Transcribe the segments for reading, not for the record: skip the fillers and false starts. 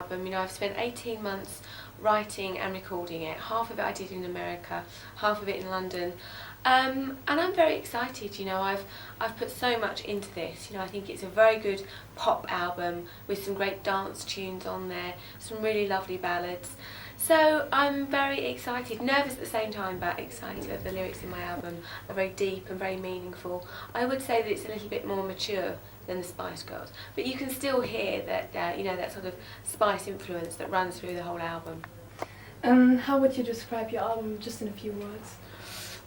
album. You know, I've spent 18 months writing and recording it. Half of it I did in America, half of it in London. And I'm very excited, you know, I've put so much into this. You know, I think it's a very good pop album with some great dance tunes on there, some really lovely ballads. So I'm very excited, nervous at the same time, but excited that the lyrics in my album are very deep and very meaningful. I would say that it's a little bit more mature than the Spice Girls, but you can still hear that, you know, that sort of Spice influence that runs through the whole album. How would you describe your album just in a few words?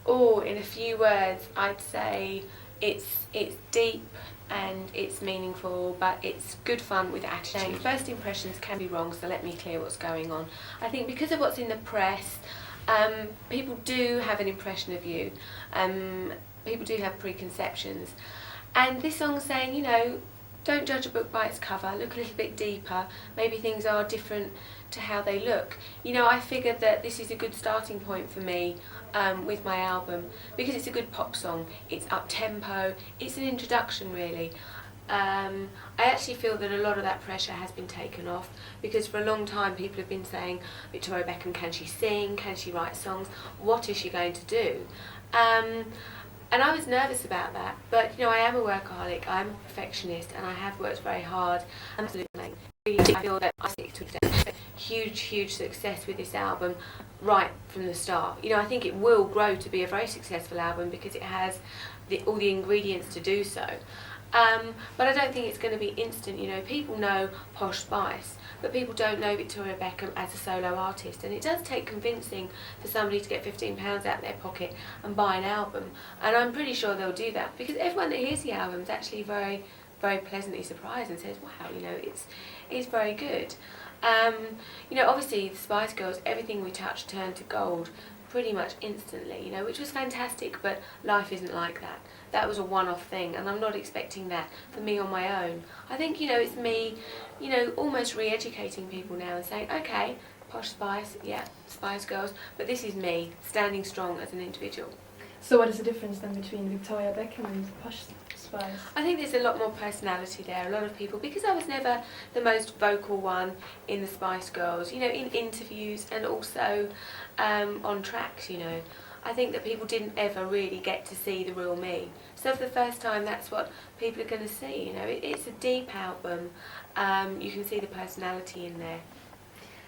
Oh, in a few words, I'd say it's deep and it's meaningful, but it's good fun with attitude. First impressions can be wrong, so let me clear what's going on. I think because of what's in the press, people do have an impression of you. People do have preconceptions. And this song's saying, you know, don't judge a book by its cover, look a little bit deeper. Maybe things are different to how they look. You know, I figured that this is a good starting point for me with my album because it's a good pop song. It's up-tempo, it's an introduction really. I actually feel that a lot of that pressure has been taken off because for a long time people have been saying, Victoria Beckham, can she sing, can she write songs, what is she going to do? And I was nervous about that, but you know, I am a workaholic, I'm a perfectionist, and I have worked very hard. Absolutely, I feel that I stick to it. Huge success with this album right from the start. You know, I think it will grow to be a very successful album because it has all the ingredients to do so. But I don't think it's going to be instant. You know, people know Posh Spice, but people don't know Victoria Beckham as a solo artist, and it does take convincing for somebody to get £15 out of their pocket and buy an album, and I'm pretty sure they'll do that because everyone that hears the album is actually very pleasantly surprised and says, wow, you know, it's very good. You know, obviously the Spice Girls, everything we touched turned to gold pretty much instantly, you know, which was fantastic, but life isn't like that. That was a one-off thing, and I'm not expecting that for me on my own. I think, you know, it's me, you know, almost re-educating people now and saying, okay, Posh Spice, yeah, Spice Girls, but this is me, standing strong as an individual. So what is the difference then between Victoria Beckham and Posh Spice? I think there's a lot more personality there. A lot of people, because I was never the most vocal one in the Spice Girls, you know, in interviews and also on tracks, you know, I think that people didn't ever really get to see the real me. So for the first time, that's what people are going to see. You know, it's a deep album. You can see the personality in there.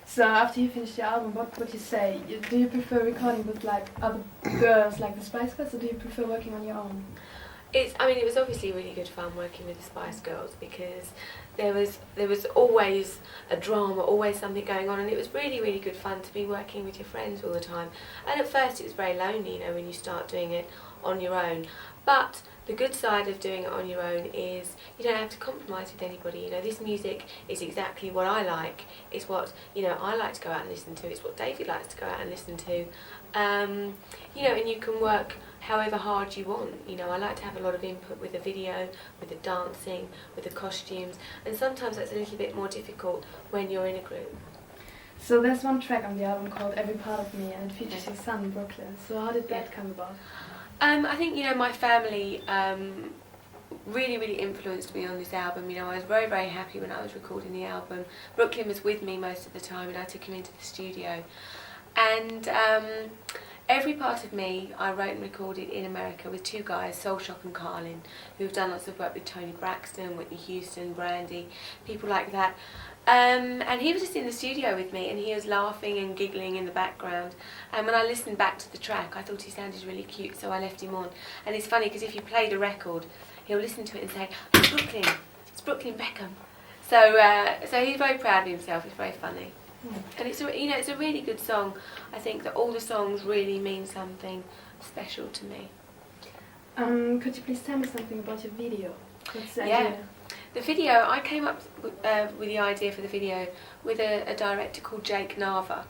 So after you finished your album, what would you say? Do you prefer recording with like other girls like the Spice Girls, or do you prefer working on your own? I mean, it was obviously really good fun working with the Spice Girls because there was always a drama, always something going on, and it was really good fun to be working with your friends all the time. And at first it was very lonely, you know, when you start doing it on your own. But the good side of doing it on your own is you don't have to compromise with anybody. You know, this music is exactly what I like. It's what, you know, I like to go out and listen to. It's what David likes to go out and listen to. You know, and you can work however hard you want. You know, I like to have a lot of input with the video, with the dancing, with the costumes, and sometimes that's a little bit more difficult when you're in a group. So there's one track on the album called Every Part of Me, and it features your son, Brooklyn. So how did that come about? I think, you know, my family really influenced me on this album. You know, I was very happy when I was recording the album. Brooklyn was with me most of the time, and I took him into the studio. And Every Part of Me I wrote and recorded in America with two guys, Soul Shock and Carlin, who've done lots of work with Tony Braxton, Whitney Houston, Brandy, people like that. And he was just in the studio with me, and he was laughing and giggling in the background. And when I listened back to the track, I thought he sounded really cute, so I left him on. And it's funny because if you play the record, he'll listen to it and say, it's Brooklyn Beckham. So he's very proud of himself. It's very funny. And it's a really good song. I think that all the songs really mean something special to me. Could you please tell me something about your video? What's the idea? The video, I came up with the idea for the video with a director called Jake Nava,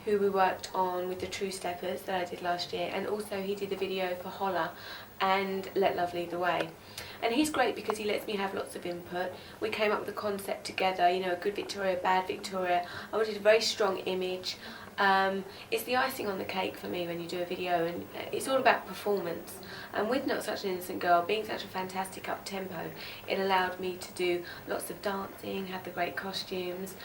who we worked on with the True Steppers that I did last year, and also he did the video for Holler and Let Love Lead the Way. And he's great because he lets me have lots of input. We came up with a concept together, you know, a good Victoria, bad Victoria. I wanted a very strong image. It's the icing on the cake for me when you do a video, and it's all about performance. And with Not Such an Innocent Girl being such a fantastic up-tempo, it allowed me to do lots of dancing, have the great costumes,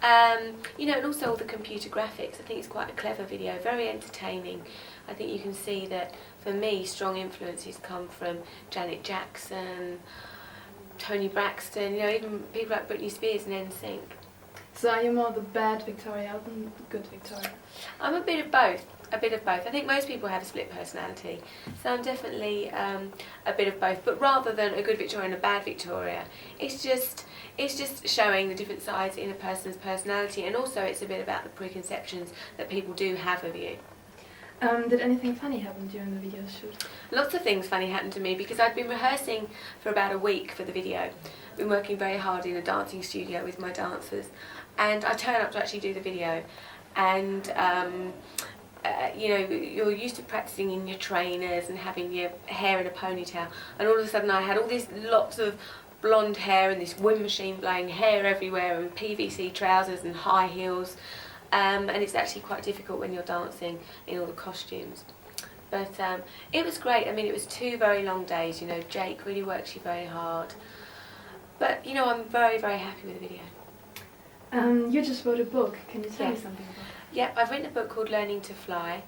You know, and also all the computer graphics. I think it's quite a clever video, very entertaining. I think you can see that, for me, strong influences come from Janet Jackson, Toni Braxton, you know, even people like Britney Spears and NSYNC. So are you more the bad Victoria or the good Victoria? I'm a bit of both. A bit of both. I think most people have a split personality, so I'm definitely a bit of both. But rather than a good Victoria and a bad Victoria, it's just showing the different sides in a person's personality, and also it's a bit about the preconceptions that people do have of you. Did anything funny happen during the video shoot? Lots of things funny happened to me because I'd been rehearsing for about a week for the video. Been working very hard in a dancing studio with my dancers, and I turn up to actually do the video, and you know, you're used to practicing in your trainers and having your hair in a ponytail, and all of a sudden I had all these lots of blonde hair and this wind machine blowing hair everywhere and PVC trousers and high heels, and it's actually quite difficult when you're dancing in all the costumes. But it was great. I mean, it was 2 very long days, you know. Jake really works you very hard. But, you know, I'm very, very happy with the video. You just wrote a book. Can you tell me something about it? Yeah, I've written a book called Learning to Fly.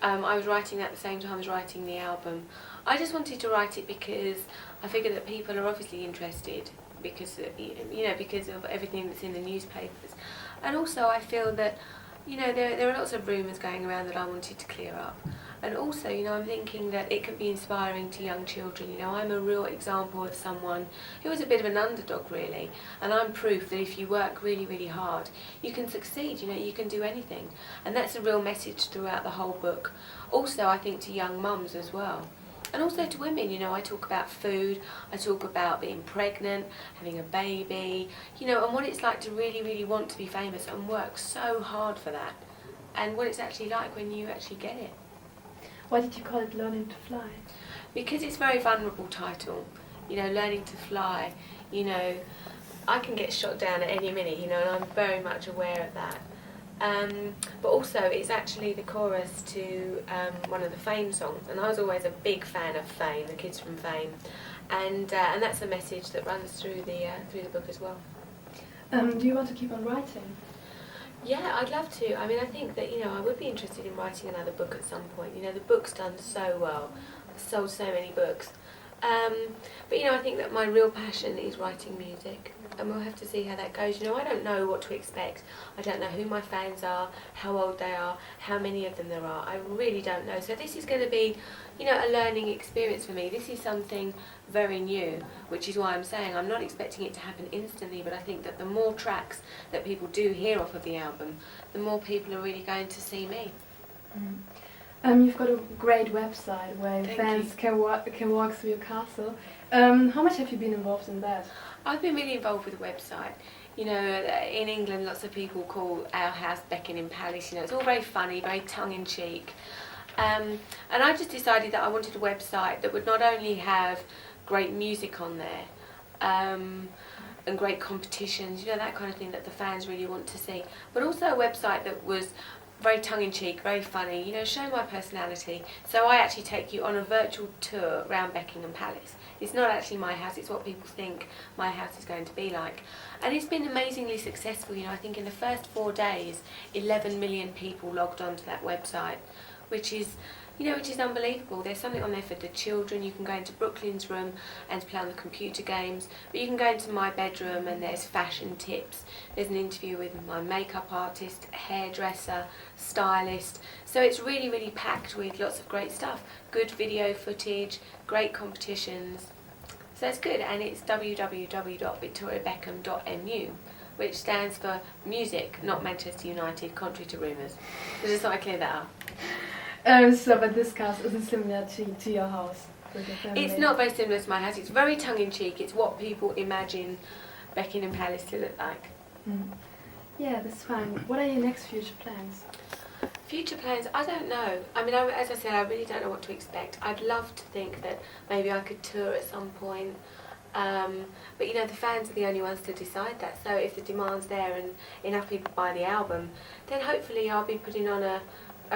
I was writing at the same time as writing the album. I just wanted to write it because I figured that people are obviously interested because, you know, because of everything that's in the newspapers. And also I feel that, you know, there are lots of rumours going around that I wanted to clear up. And also, you know, I'm thinking that it can be inspiring to young children. You know, I'm a real example of someone who was a bit of an underdog, really. And I'm proof that if you work really, really hard, you can succeed, you know, you can do anything. And that's a real message throughout the whole book. Also, I think to young mums as well. And also to women, you know, I talk about food, I talk about being pregnant, having a baby, you know, and what it's like to really, really want to be famous and work so hard for that. And what it's actually like when you actually get it. Why did you call it Learning to Fly? Because it's a very vulnerable title, you know, learning to fly, you know, I can get shot down at any minute, you know, and I'm very much aware of that. But also it's actually the chorus to one of the Fame songs, and I was always a big fan of Fame, the kids from Fame, and that's a message that runs through the book as well. Do you want to keep on writing? Yeah, I'd love to. I mean, I think that, you know, I would be interested in writing another book at some point. You know, the book's done so well. I've sold so many books. But, you know, I think that my real passion is writing music. And we'll have to see how that goes. You know, I don't know what to expect. I don't know who my fans are, how old they are, how many of them there are. I really don't know. So this is going to be, you know, a learning experience for me. This is something very new, which is why I'm saying I'm not expecting it to happen instantly, but I think that the more tracks that people do hear off of the album, the more people are really going to see me. You've got a great website where fans can walk through your castle. How much have you been involved in that? I've been really involved with the website. You know, in England lots of people call our house Beckham Palace. You know, it's all very funny, very tongue-in-cheek. And I just decided that I wanted a website that would not only have great music on there, and great competitions, you know, that kind of thing that the fans really want to see, but also a website that was very tongue-in-cheek, very funny, you know, show my personality. So I actually take you on a virtual tour around Beckingham Palace. It's not actually my house, it's what people think my house is going to be like. And it's been amazingly successful. You know, I think in the first 4 days, 11 million people logged onto that website, which is, you know, which is unbelievable. There's something on there for the children. You can go into Brooklyn's room and play on the computer games, but you can go into my bedroom and there's fashion tips. There's an interview with my makeup artist, hairdresser, stylist. So it's really, really packed with lots of great stuff. Good video footage, great competitions. So it's good, and it's www.victoriabeckham.mu, which stands for music, not Manchester United, contrary to rumours. So just thought I'd clear that up. So, but this house isn't similar to your house with your family? It's not very similar to my house. It's very tongue-in-cheek. It's what people imagine Beckingham Palace to look like. Yeah, that's fine. What are your next future plans? Future plans? I don't know. I mean, as I said, I really don't know what to expect. I'd love to think that maybe I could tour at some point. But, you know, the fans are the only ones to decide that. So if the demand's there and enough people buy the album, then hopefully I'll be putting on a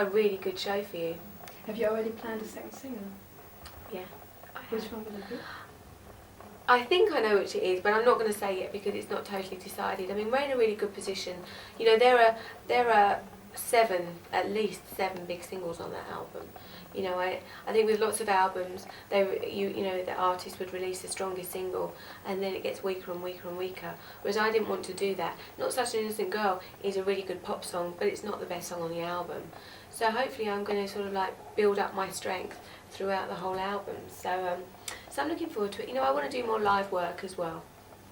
really good show for you. Have you already planned a second single? Yeah. Which one will it be? I think I know which it is, but I'm not going to say it because it's not totally decided. I mean, we're in a really good position. You know, there are at least seven big singles on that album. You know, I think with lots of albums, the artist would release the strongest single, and then it gets weaker and weaker and weaker. Whereas I didn't want to do that. Not Such an Innocent Girl is a really good pop song, but it's not the best song on the album. So hopefully I'm going to sort of like build up my strength throughout the whole album. So I'm looking forward to it. You know, I want to do more live work as well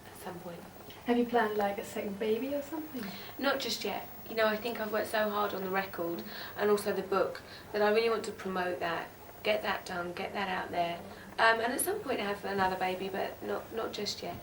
at some point. Have you planned like a second baby or something? Not just yet. You know, I think I've worked so hard on the record and also the book that I really want to promote that, get that done, get that out there, and at some point have another baby, but not just yet.